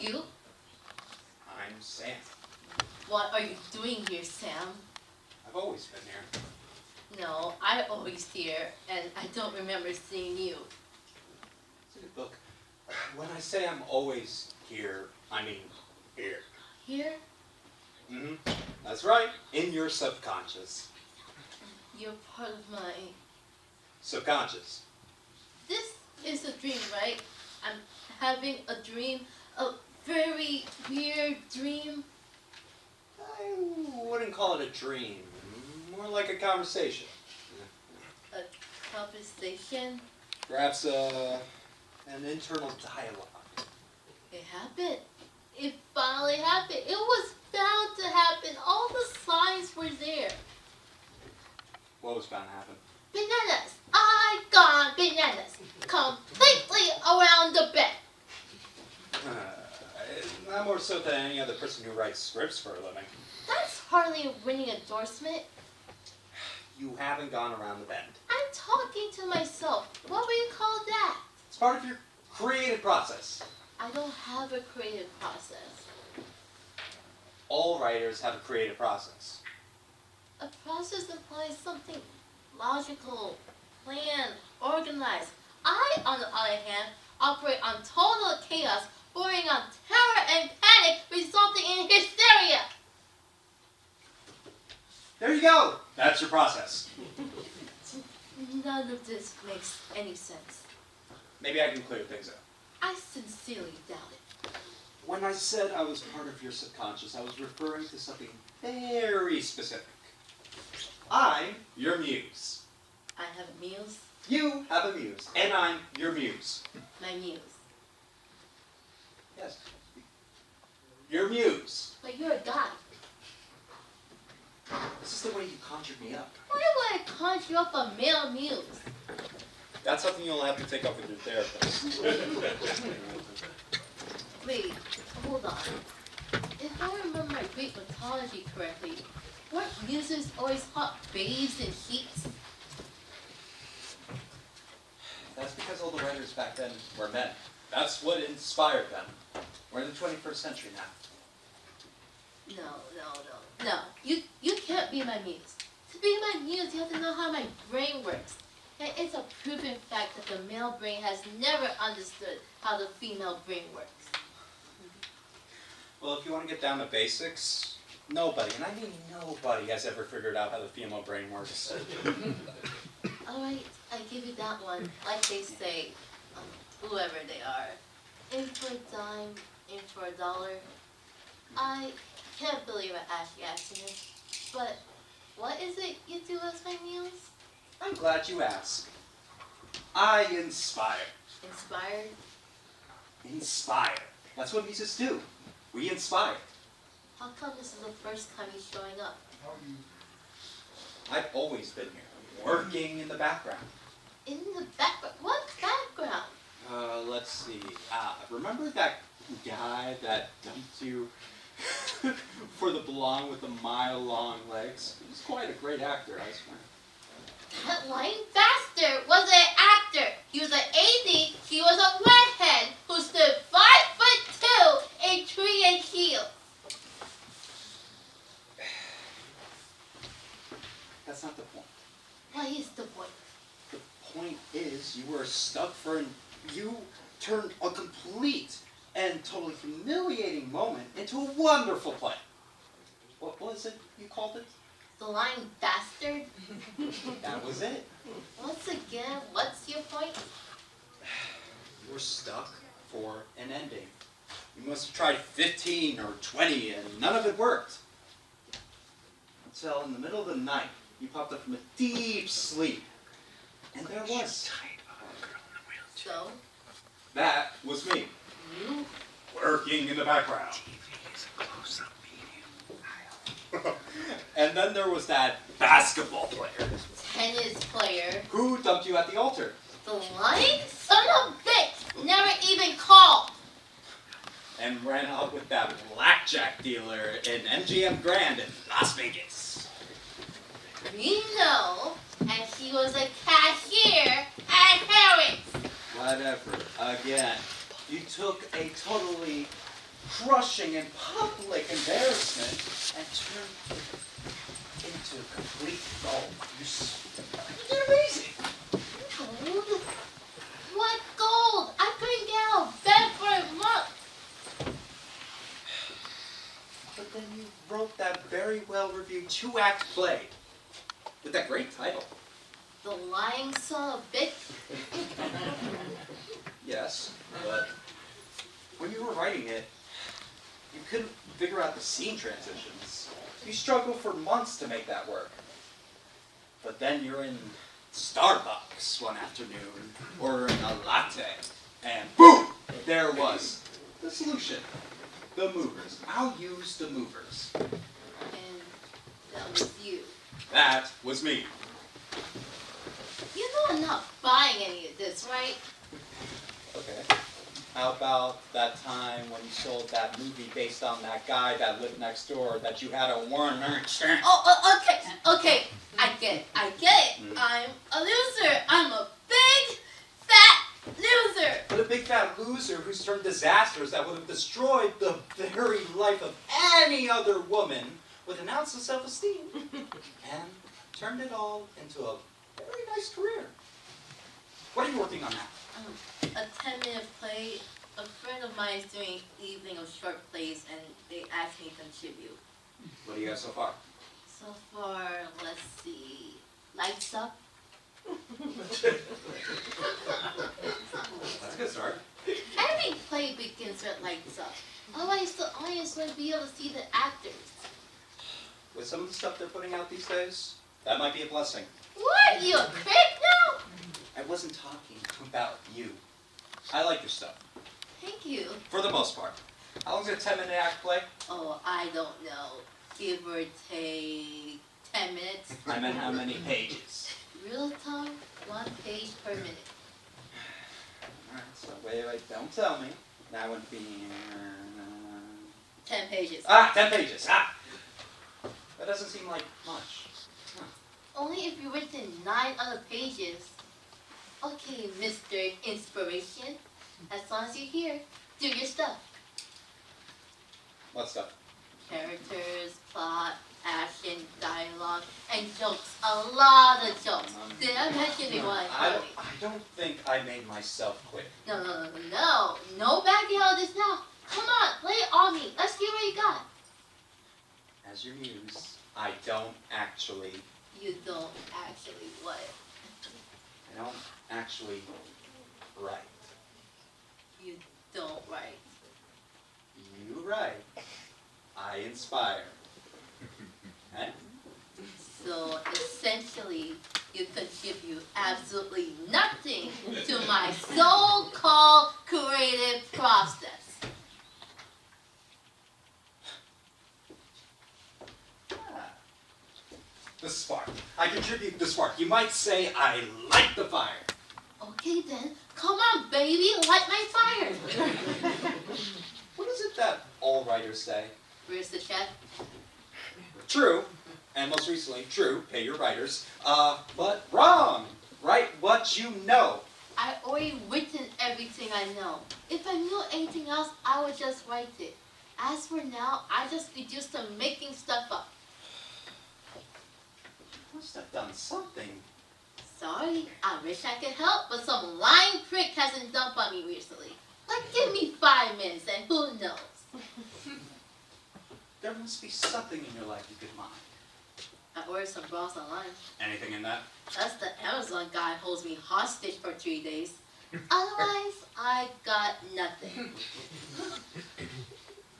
you? I'm Sam. What are you doing here, Sam? I've always been here. No, I'm always here, and I don't remember seeing you. It's a good book. When I say I'm always here, I mean here. Here? Mm-hmm. That's right. In your subconscious. You're part of my... Subconscious. This is a dream, right? I'm having a dream, a very weird dream. I wouldn't call it a dream. More like a conversation. A conversation? Perhaps an internal dialogue. It happened. It finally happened. It was bound to happen. All the signs were there. What was bound to happen? Bananas. I got bananas. Completely around the bed. Not more so than any other person who writes scripts for a living. That's hardly a winning endorsement. You haven't gone around the bend. I'm talking to myself. What would you call that? It's part of your creative process. I don't have a creative process. All writers have a creative process. A process implies something logical, planned, organized. I, on the other hand, operate on total chaos, bordering on terror and panic, resulting in hysteria. There you go. That's your process. None of this makes any sense. Maybe I can clear things up. I sincerely doubt it. When I said I was part of your subconscious, I was referring to something very specific. I'm your muse. I have a muse. You have a muse, and I'm your muse. My muse. Yes. Your muse. But you're a guy. This is the way you conjured me up. Why would I conjure up a male muse? That's something you'll have to take up with your therapist. Wait, hold on. If I remember my Greek mythology correctly, weren't muses always hot babes in heats? That's because all the writers back then were men. That's what inspired them. We're in the 21st century now. No. You can't be my muse. To be my muse, you have to know how my brain works. And it's a proven fact that the male brain has never understood how the female brain works. Well, if you want to get down to basics, nobody, and I mean nobody, has ever figured out how the female brain works. Alright, I give you that one. Like they say, whoever they are. In for a dime, in for a dollar. I can't believe I asked you accident. But what is it you do as my muse? I'm glad you asked. I inspire. Inspired? Inspire. That's what muses do. We inspire. How come this is the first time he's showing up? I've always been here, working in the background. In the background? What background? Let's see. Remember that guy that dumped you for the blonde with the mile-long legs? He was quite a great actor, I swear. That lying bastard was an actor. He was an AD. He was a redhead who stood 5'2", a 3-inch heel. That's not the point. What is the point? The point is you were stuck for you turned a complete and totally humiliating moment into a wonderful play. What was it you called it? The lying bastard? That was it. Once again, what's your point? You were stuck for an ending. You must have tried 15 or 20 and none of it worked. Until in the middle of the night, you popped up from a deep sleep. And there was. So? That was me. You? Working in the background. And then there was that basketball player. Tennis player. Who dumped you at the altar? The lying son of a bitch never even called. And ran out with that blackjack dealer in MGM Grand in Las Vegas. We know, and he was a cashier at Harris. Whatever. Again, you took a totally crushing in public embarrassment, and turn into complete gold. You're amazing. Gold? What gold? I couldn't get out of bed for a month. But then you wrote that very well-reviewed 2-act play with that great title. The lying son of a bitch? Yes, but when you were writing it, you couldn't figure out the scene transitions. You struggled for months to make that work. But then you're in Starbucks one afternoon, ordering a latte, and boom! There it was. The solution. The movers. I'll use the movers. And that was you. That was me. You know I'm not buying any of this, right? Okay. How about that time when you sold that movie based on that guy that lived next door that you had a Warner insurance? Oh, okay. I get it. I'm a loser. I'm a big, fat loser. But a big fat loser who's turned disasters that would have destroyed the very life of any other woman with an ounce of self-esteem and turned it all into a very nice career. What are you working on now? A 10-minute play. A friend of mine is doing evening of short plays, and they asked me to contribute. What do you have so far? So far, let's see. Lights Up. That's a good start. Every play begins with Lights Up. Otherwise, the audience wouldn't be able to see the actors. With some of the stuff they're putting out these days, that might be a blessing. What? You a critic now? I wasn't talking about you. I like your stuff. Thank you. For the most part. How long's a 10-minute act play? Oh, I don't know. Give or take 10 minutes. I meant how many pages? Real time, 1 page per minute. Alright, so wait, don't tell me. That would be... 10 pages. 10 pages. That doesn't seem like much. Huh. Only if you've written 9 other pages. Okay, Mr. Inspiration. As long as you're here, do your stuff. What stuff? Characters, plot, action, dialogue, and jokes. A lot of jokes. Did I mention anyone? I don't think I made myself quit. No. No backing out of this now. Come on, lay it on me. Let's see what you got. As your muse, I don't actually... You don't actually what? I don't actually write. You don't write. You write. I inspire. Eh? So essentially, you contribute absolutely nothing to my so-called creative process. The spark. I contribute the spark. You might say I light the fire. Okay then, come on baby, light my fire. What is it that all writers say? Where's the check? True, and most recently, true, pay your writers. But wrong. Write what you know. I already written everything I know. If I knew anything else, I would just write it. As for now, I just reduced to making stuff up. You must have done something. Sorry, I wish I could help, but some lying prick hasn't dumped on me recently. Like, give me 5 minutes and who knows? There must be something in your life you could mine. I ordered some bras online. Anything in that? That's the Amazon guy holds me hostage for 3 days. Otherwise, I got nothing.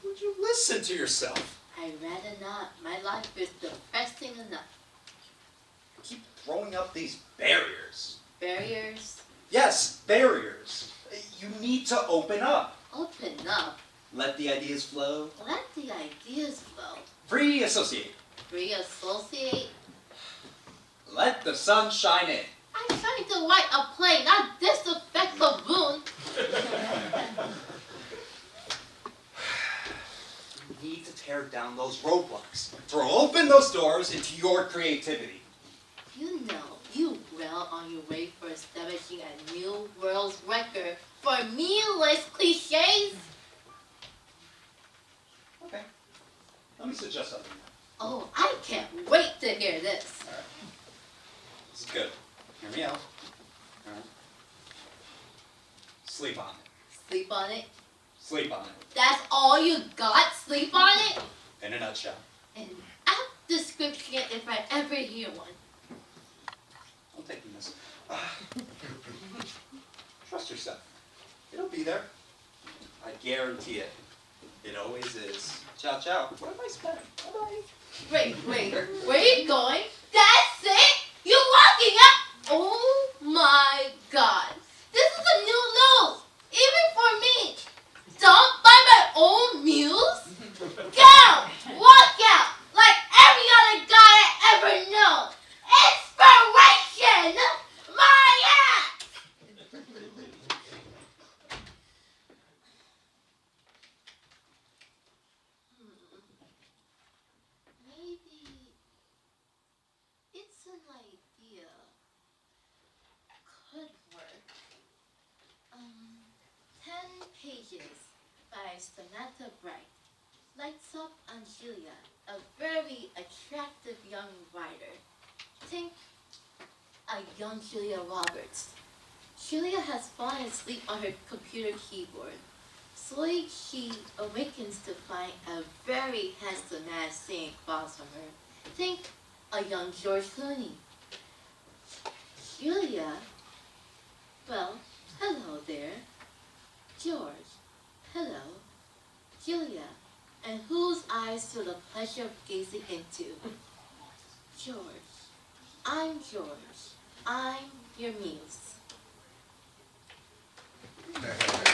Would you listen to yourself? I'd rather not. My life is depressing enough. Keep throwing up these barriers. Barriers? Yes, barriers. You need to open up. Open up. Let the ideas flow. Let the ideas flow. Free associate. Free associate. Let the sun shine in. I'm trying to write a play, not disaffect baboon. You need to tear down those roadblocks. Throw open those doors into your creativity. You know, you well on your way for establishing a new world's record for meaningless cliches. Sleep on it. Sleep on it. Sleep on it. That's all you got? Sleep on it? In a nutshell. An apt description if I ever hear one. I'll take this. Trust yourself. It'll be there. I guarantee it. It always is. Ciao, ciao. What am I spending? Bye-bye. Wait, where are you going? That's it? You're walking up? Oh my god. This is a new nose. Even for me. Don't buy my own muse? Go! Walk out! Like every other guy I ever know. Inspiration! My ass! Maybe it's an idea. Could work. 10 pages by Samantha Bright lights up Angelia, a very attractive young writer. Think a young Julia Roberts. Julia has fallen asleep on her computer keyboard. Slowly she awakens to find a very handsome man sitting across from her. Think a young George Clooney. Julia? Well, hello there. George. Hello. Julia. And whose eyes feel the pleasure of gazing into? George. I'm George. I'm your muse.